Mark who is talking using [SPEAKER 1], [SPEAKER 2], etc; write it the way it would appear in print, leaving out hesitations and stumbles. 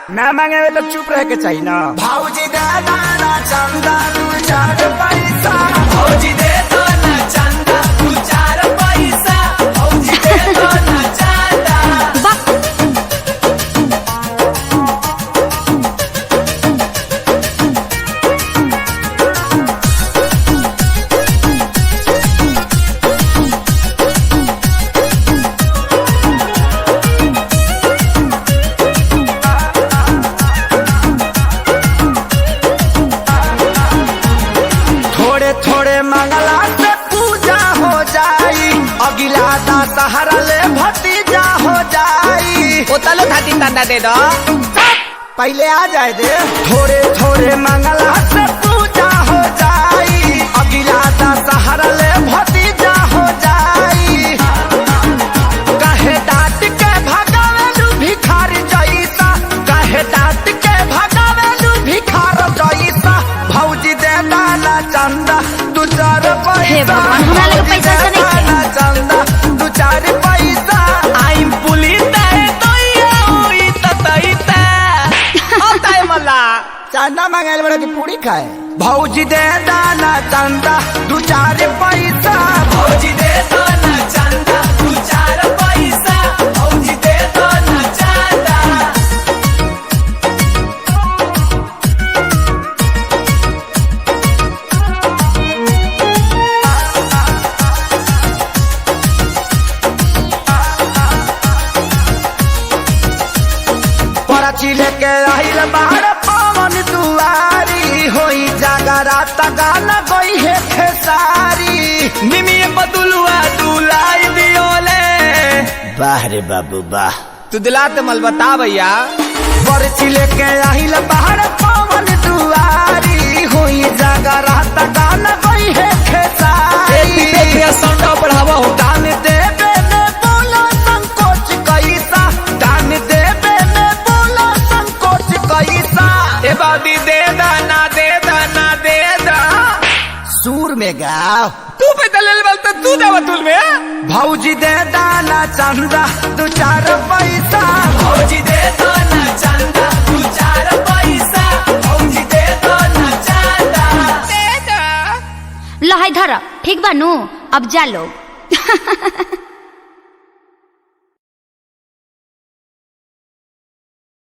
[SPEAKER 1] ना मांगे तो चुप रह के चाहिए ना।
[SPEAKER 2] भौजी दे दाना चंदा तू 4 पैसा, भौजी दे दाना चंदा तू 4 पैसा, भौजी दे दाना चंदा।
[SPEAKER 1] थोड़े मंगला से पूजा हो जाई, अगिला दशहरा ले भतीजा हो जाई।
[SPEAKER 2] ओ तलो थाती तंदा दे दो,
[SPEAKER 1] पहले आ जाए दे। थोड़े मंगला से पूजा हो जाई, अगिला दशहरा ले भतीजा हो जाई। कहे डांट के भगावेलू भिखार जैसा, कहे डांट के भगावेलू भिखार जैसा। भौजी दे दाना चंदा तू 4 पैसा,
[SPEAKER 3] हे भगवान, हमरा लगे पैसा से नहीं थे।
[SPEAKER 1] दाना चंदा तू 4 पैसा।
[SPEAKER 2] आइम पुलिस दे तो ये ततईता ओ ताई मल्ला
[SPEAKER 1] चंदा मांगे बड़ा की पूरी खाए। भौजी दे दाना चंदा तू 4 पैसा,
[SPEAKER 2] भौजी दे दाना चंदा तू 4 पैसा, भौजी दे दाना चंदा।
[SPEAKER 1] पर्ची लेके आइल बाहर पवन दुआरी, होई जागरात गाना गई है खेसारी।
[SPEAKER 2] निमिये बदुलुआ दुलाई दियोले,
[SPEAKER 1] बाहरे बाबू बाह।
[SPEAKER 2] तू दिलाते मल बता भैया।
[SPEAKER 1] पर्ची लेके आइल बाहर पवन दुआरी, होई जागरात गाना गई है खेसारी।
[SPEAKER 2] संडा बढ़ावा हो
[SPEAKER 1] दान देवे में बोला संकोच कैसा, दान देवे में बोला संकोच कैसा।
[SPEAKER 2] ए बाबी दे दाना दे दाना दे दा।
[SPEAKER 1] सूर में गाओ
[SPEAKER 2] तू पे दलेल बोलता तू देवा तुल में।
[SPEAKER 1] भौजी दे दाना चंदा तू 4 पैसा,
[SPEAKER 2] भौजी दे दाना चंदा तू 4 पैसा, भौजी दे दाना चंदा दे दा।
[SPEAKER 3] लहाई धर ठीक बानू, अब जा लोग।